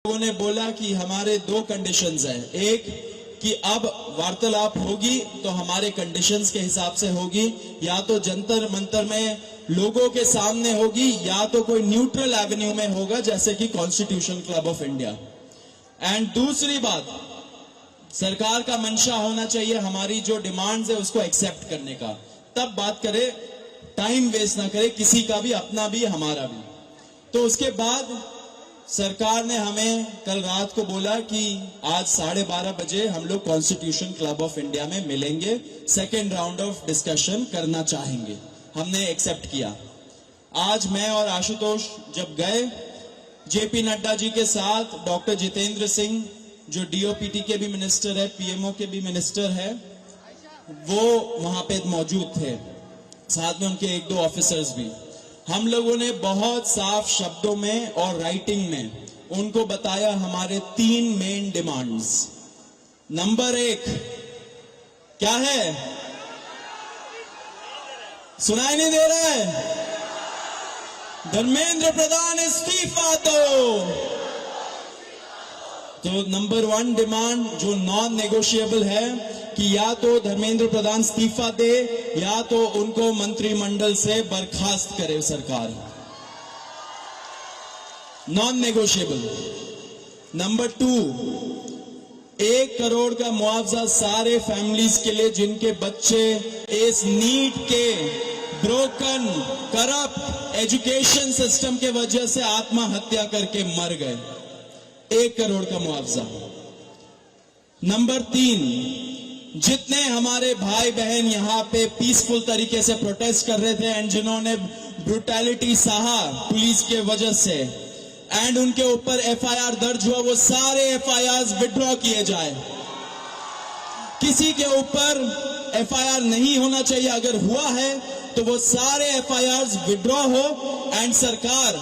लोगों ने बोला कि हमारे दो कंडीशंस हैं। एक कि अब वार्तालाप होगी तो हमारे कंडीशंस के हिसाब से होगी, या तो जंतर मंतर में लोगों के सामने होगी या तो कोई न्यूट्रल एवेन्यू में होगा जैसे कि constitution club of India. And दूसरी बात, सरकार का मंशा होना चाहिए हमारी जो डिमांड्स है उसको एक्सेप्ट करने का, तब बात करे, टाइम वेस्ट ना करे किसी का भी, अपना भी हमारा भी। तो उसके बाद सरकार ने हमें कल रात को बोला कि आज 12:30 बजे हम लोग कॉन्स्टिट्यूशन क्लब ऑफ इंडिया में मिलेंगे, सेकेंड राउंड ऑफ डिस्कशन करना चाहेंगे। हमने एक्सेप्ट किया। आज मैं और आशुतोष जब गए, जेपी नड्डा जी के साथ डॉक्टर जितेंद्र सिंह जो डीओपीटी के भी मिनिस्टर है, पीएमओ के भी मिनिस्टर है, वो वहां पे मौजूद थे, साथ में उनके एक दो ऑफिसर्स भी। हम लोगों ने बहुत साफ शब्दों में और राइटिंग में उनको बताया हमारे 3 मेन डिमांड्स। नंबर 1 क्या है? सुनाई नहीं दे रहा है? धर्मेंद्र प्रधान इस्तीफा तो नंबर 1 डिमांड जो नॉन नेगोशिएबल है कि या तो धर्मेंद्र प्रधान इस्तीफा दे या तो उनको मंत्रिमंडल से बर्खास्त करे सरकार, नॉन नेगोशिएबल। नंबर 2, 1 करोड़ का मुआवजा सारे फैमिलीज के लिए जिनके बच्चे इस नीट के ब्रोकन करप्ट एजुकेशन सिस्टम के वजह से आत्महत्या करके मर गए, 1 करोड़ का मुआवजा। नंबर 3, जितने हमारे भाई बहन यहाँ पे पीसफुल तरीके से प्रोटेस्ट कर रहे थे एंड जिन्होंने ब्रूटैलिटी सहा पुलिस के वजह से एंड उनके ऊपर एफआईआर दर्ज हुआ, वो सारे एफआईआर विड्रॉ किए जाए। किसी के ऊपर एफआईआर नहीं होना चाहिए, अगर हुआ है तो वो सारे एफआईआर विड्रॉ हो एंड सरकार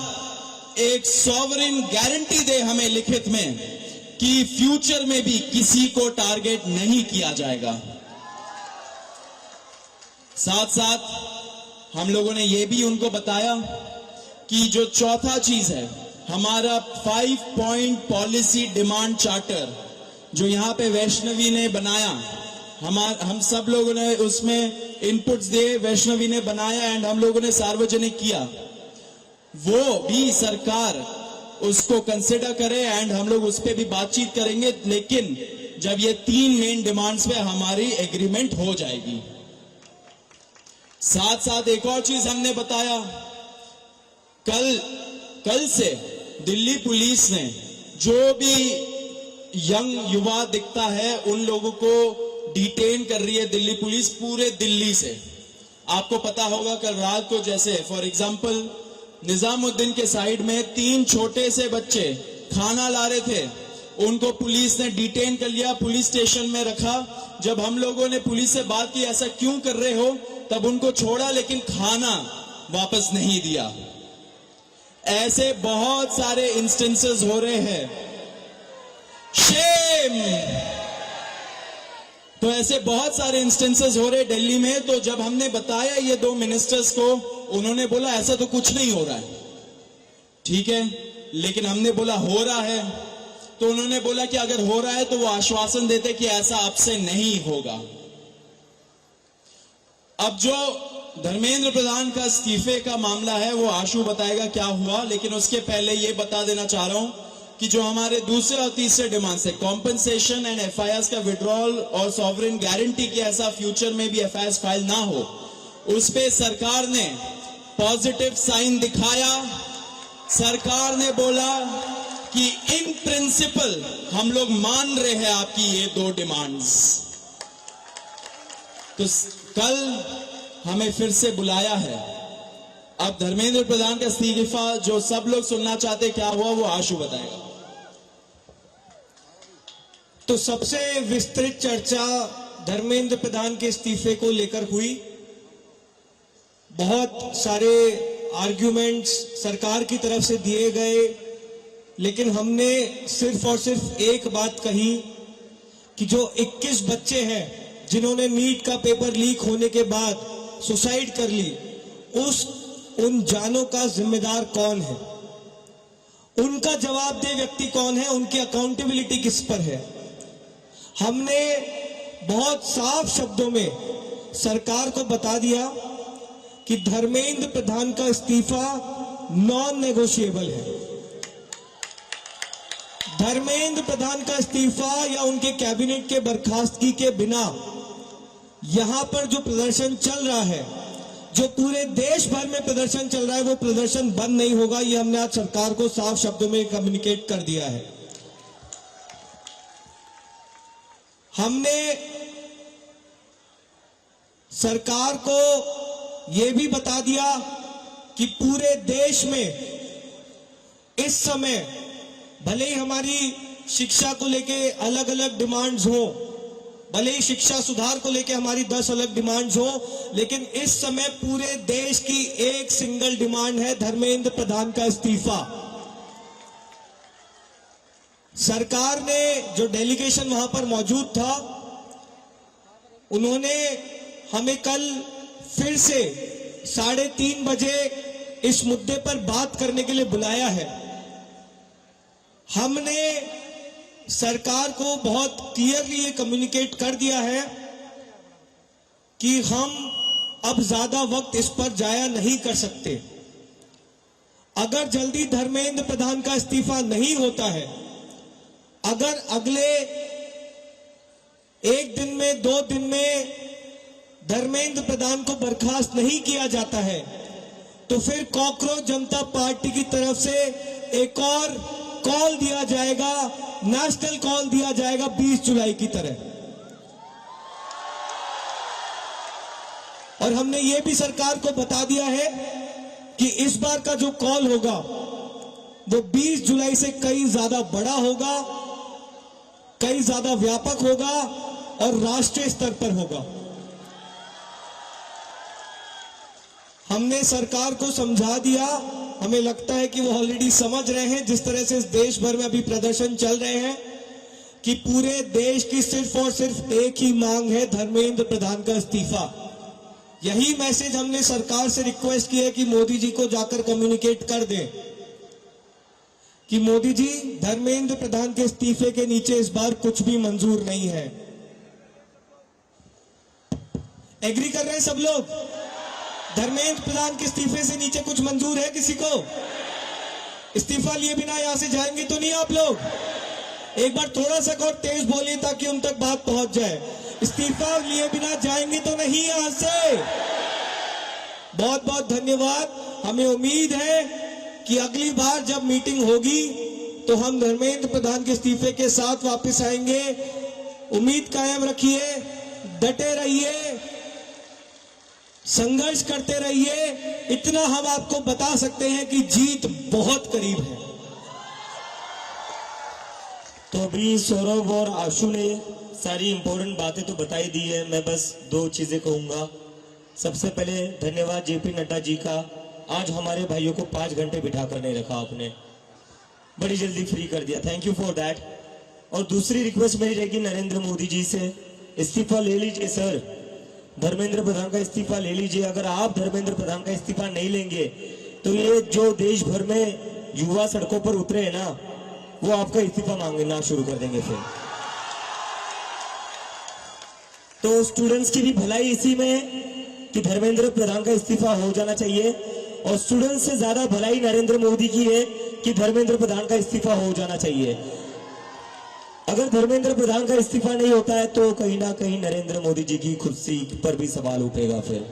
एक सॉवरेन गारंटी दे हमें लिखित में कि फ्यूचर में भी किसी को टारगेट नहीं किया जाएगा। साथ साथ हम लोगों ने यह भी उनको बताया कि जो चौथा चीज है हमारा 5 पॉइंट पॉलिसी डिमांड चार्टर जो यहां पे वैष्णवी ने बनाया, हम सब लोगों ने उसमें इनपुट्स दिए, वैष्णवी ने बनाया एंड हम लोगों ने सार्वजनिक किया, वो भी सरकार उसको कंसिडर करे एंड हम लोग उस पर भी बातचीत करेंगे, लेकिन जब ये 3 मेन डिमांड्स पे हमारी एग्रीमेंट हो जाएगी। साथ साथ एक और चीज हमने बताया, कल से दिल्ली पुलिस ने जो भी यंग युवा दिखता है उन लोगों को डिटेन कर रही है दिल्ली पुलिस पूरे दिल्ली से। आपको पता होगा कल रात को जैसे फॉर एग्जांपल निजामुद्दीन के साइड में 3 छोटे से बच्चे खाना ला रहे थे, उनको पुलिस ने डिटेन कर लिया, पुलिस स्टेशन में रखा। जब हम लोगों ने पुलिस से बात की ऐसा क्यों कर रहे हो, तब उनको छोड़ा लेकिन खाना वापस नहीं दिया। ऐसे बहुत सारे इंस्टेंसेस हो रहे हैं, शेम। तो ऐसे बहुत सारे इंस्टेंसेस हो रहे दिल्ली में। तो जब हमने बताया ये 2 मिनिस्टर्स को, उन्होंने बोला ऐसा तो कुछ नहीं हो रहा है। ठीक है, लेकिन हमने बोला हो रहा है, तो उन्होंने बोला कि अगर हो रहा है तो वो आश्वासन देते कि ऐसा आपसे नहीं होगा। अब जो धर्मेंद्र प्रधान का इस्तीफे का मामला है वो आशु बताएगा क्या हुआ, लेकिन उसके पहले ये बता देना चाह रहा हूं कि जो हमारे दूसरे और तीसरे डिमांड्स है, कॉम्पनसेशन एंड एफआईआर का विड्रॉल और सॉवरेन गारंटी की ऐसा फ्यूचर में भी एफआईआर फाइल ना हो, उस पे सरकार ने पॉजिटिव साइन दिखाया। सरकार ने बोला कि इन प्रिंसिपल हम लोग मान रहे हैं आपकी ये 2 डिमांड्स। तो कल हमें फिर से बुलाया है। अब धर्मेंद्र प्रधान का इस्तीफा जो सब लोग सुनना चाहते क्या हुआ वो आशु बताएगा। तो सबसे विस्तृत चर्चा धर्मेंद्र प्रधान के इस्तीफे को लेकर हुई। बहुत सारे आर्ग्यूमेंट्स सरकार की तरफ से दिए गए, लेकिन हमने सिर्फ और सिर्फ एक बात कही कि जो 21 बच्चे हैं जिन्होंने नीट का पेपर लीक होने के बाद सुसाइड कर ली, उन जानों का जिम्मेदार कौन है। उनका जवाबदेह व्यक्ति कौन है, उनकी अकाउंटेबिलिटी किस पर है। हमने बहुत साफ शब्दों में सरकार को बता दिया कि धर्मेंद्र प्रधान का इस्तीफा नॉन नेगोशिएबल है। धर्मेंद्र प्रधान का इस्तीफा या उनके कैबिनेट के बर्खास्तगी के बिना यहां पर जो प्रदर्शन चल रहा है, जो पूरे देश भर में प्रदर्शन चल रहा है, वो प्रदर्शन बंद नहीं होगा। ये हमने आज सरकार को साफ शब्दों में कम्युनिकेट कर दिया है। हमने सरकार को यह भी बता दिया कि पूरे देश में इस समय भले ही हमारी शिक्षा को लेके अलग अलग डिमांड्स हो, भले ही शिक्षा सुधार को लेके हमारी 10 अलग डिमांड्स हो, लेकिन इस समय पूरे देश की एक सिंगल डिमांड है, धर्मेंद्र प्रधान का इस्तीफा। सरकार ने जो डेलीगेशन वहां पर मौजूद था, उन्होंने हमें कल फिर से 3:30 बजे इस मुद्दे पर बात करने के लिए बुलाया है। हमने सरकार को बहुत क्लियरली ये कम्युनिकेट कर दिया है कि हम अब ज्यादा वक्त इस पर जाया नहीं कर सकते। अगर जल्दी धर्मेंद्र प्रधान का इस्तीफा नहीं होता है, अगर अगले 1 दिन में 2 दिन में धर्मेंद्र प्रधान को बर्खास्त नहीं किया जाता है, तो फिर कॉकरोच जनता पार्टी की तरफ से एक और कॉल दिया जाएगा, नेशनल कॉल दिया जाएगा 20 जुलाई की तरह। और हमने ये भी सरकार को बता दिया है कि इस बार का जो कॉल होगा वो 20 जुलाई से कई ज्यादा बड़ा होगा, कई ज्यादा व्यापक होगा और राष्ट्रीय स्तर पर होगा। हमने सरकार को समझा दिया, हमें लगता है कि वो ऑलरेडी समझ रहे हैं, जिस तरह से इस देश भर में अभी प्रदर्शन चल रहे हैं, कि पूरे देश की सिर्फ और सिर्फ एक ही मांग है, धर्मेंद्र प्रधान का इस्तीफा। यही मैसेज हमने सरकार से रिक्वेस्ट की है कि मोदी जी को जाकर कम्युनिकेट कर दें कि मोदी जी, धर्मेंद्र प्रधान के इस्तीफे के नीचे इस बार कुछ भी मंजूर नहीं है। एग्री कर रहे हैं सब लोग? धर्मेंद्र प्रधान के इस्तीफे से नीचे कुछ मंजूर है किसी को? इस्तीफा लिए बिना यहां से जाएंगे तो नहीं आप लोग? एक बार थोड़ा सा और तेज बोलिए ताकि उन तक बात पहुंच जाए। इस्तीफा लिए बिना जाएंगे तो नहीं यहां से? बहुत बहुत धन्यवाद। हमें उम्मीद है कि अगली बार जब मीटिंग होगी तो हम धर्मेंद्र प्रधान के इस्तीफे के साथ वापस आएंगे। उम्मीद कायम रखिए, डटे रहिए, संघर्ष करते रहिए। इतना हम आपको बता सकते हैं कि जीत बहुत करीब है। तो अभी सौरभ और आशु ने सारी इंपॉर्टेंट बातें तो बताई दी है। मैं बस 2 चीजें कहूंगा। सबसे पहले धन्यवाद जेपी नड्डा जी का, आज हमारे भाइयों को 5 घंटे बिठा कर नहीं रखा आपने, बड़ी जल्दी फ्री कर दिया, थैंक यू फॉर दैट। और दूसरी रिक्वेस्ट मेरी रहेगी नरेंद्र मोदी जी से, इस्तीफा ले लीजिए सर, धर्मेंद्र प्रधान का इस्तीफा ले लीजिए। अगर आप धर्मेंद्र प्रधान का इस्तीफा नहीं लेंगे तो ये जो देश भर में युवा सड़कों पर उतरे हैं ना, वो आपका इस्तीफा मांगना शुरू कर देंगे फिर। तो स्टूडेंट्स की भी भलाई इसी में है कि धर्मेंद्र प्रधान का इस्तीफा हो जाना चाहिए, और स्टूडेंट्स से ज्यादा भलाई नरेंद्र मोदी की है कि धर्मेंद्र प्रधान का इस्तीफा हो जाना चाहिए। अगर धर्मेंद्र प्रधान का इस्तीफा नहीं होता है तो कहीं ना कहीं नरेंद्र मोदी जी की कुर्सी पर भी सवाल उठेगा फिर।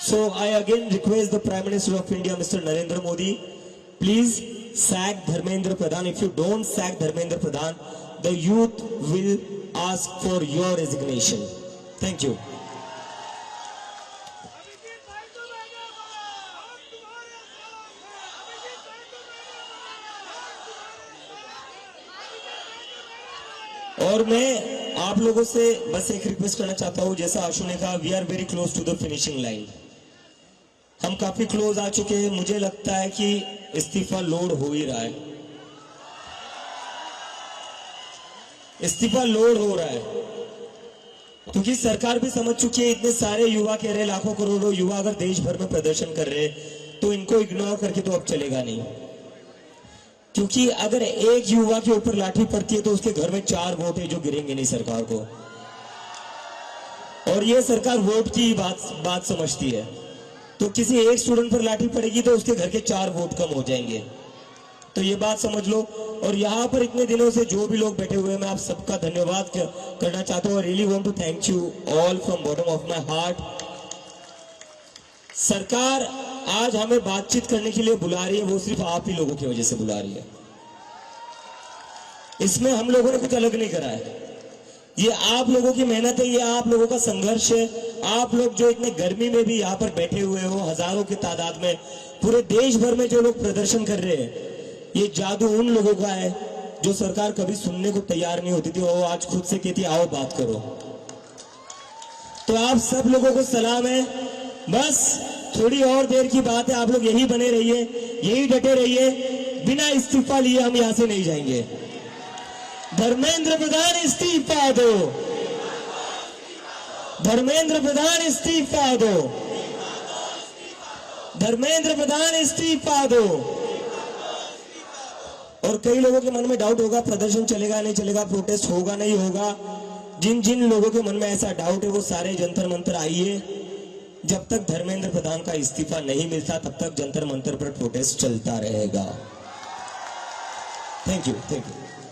So I again request the prime minister of India mister Narendra Modi, please sack Dharmendra Pradhan. If you don't sack Dharmendra Pradhan, the youth will ask for your resignation. Thank you. और मैं आप लोगों से बस एक रिक्वेस्ट करना चाहता हूं, जैसा आशु ने कहा, we are very close to the finishing line. हम काफी क्लोज आ चुके हैं। मुझे लगता है कि इस्तीफा लोड हो ही रहा है, इस्तीफा लोड हो रहा है, क्योंकि सरकार भी समझ चुकी है। इतने सारे युवा कह रहे, लाखों करोड़ों युवा अगर देश भर में प्रदर्शन कर रहे हैं तो इनको इग्नोर करके तो अब चलेगा नहीं, क्योंकि अगर एक युवा के ऊपर लाठी पड़ती है तो उसके घर में 4 वोट है जो गिरेंगे नहीं सरकार को, और ये सरकार वोट की बात समझती है। तो किसी एक स्टूडेंट पर लाठी पड़ेगी तो उसके घर के 4 वोट कम हो जाएंगे, तो ये बात समझ लो। और यहाँ पर इतने दिनों से जो भी लोग बैठे हुए हैं, मैं आप सबका धन्यवाद करना चाहता हूँ। Really want to thank you all from bottom of my heart. सरकार आज हमें बातचीत करने के लिए बुला रही है, वो सिर्फ आप ही लोगों की वजह से बुला रही है। इसमें हम लोगों ने कुछ अलग नहीं करा है, ये आप लोगों की मेहनत है, ये आप लोगों का संघर्ष है। आप लोग जो इतने गर्मी में भी यहाँ पर बैठे हुए हो, हजारों की तादाद में, पूरे देश भर में जो लोग प्रदर्शन कर रहे हैं, ये जादू उन लोगों का है जो सरकार कभी सुनने को तैयार नहीं होती थी, वो आज खुद से कहती आओ बात करो। तो आप सब लोगों को सलाम है। बस थोड़ी और देर की बात है, आप लोग यही बने रहिए, यही डटे रहिए, बिना इस्तीफा लिए हम यहां से नहीं जाएंगे। धर्मेंद्र प्रधान इस्तीफा दो, धर्मेंद्र प्रधान इस्तीफा दो, धर्मेंद्र प्रधान इस्तीफा दो। और कई लोगों के मन में डाउट होगा प्रदर्शन चलेगा नहीं चलेगा, प्रोटेस्ट होगा नहीं होगा। जिन जिन लोगों के मन में ऐसा डाउट है वो सारे जंतर मंतर आइए। जब तक धर्मेंद्र प्रधान का इस्तीफा नहीं मिलता तब तक जंतर मंतर पर प्रोटेस्ट चलता रहेगा। Thank you, thank you.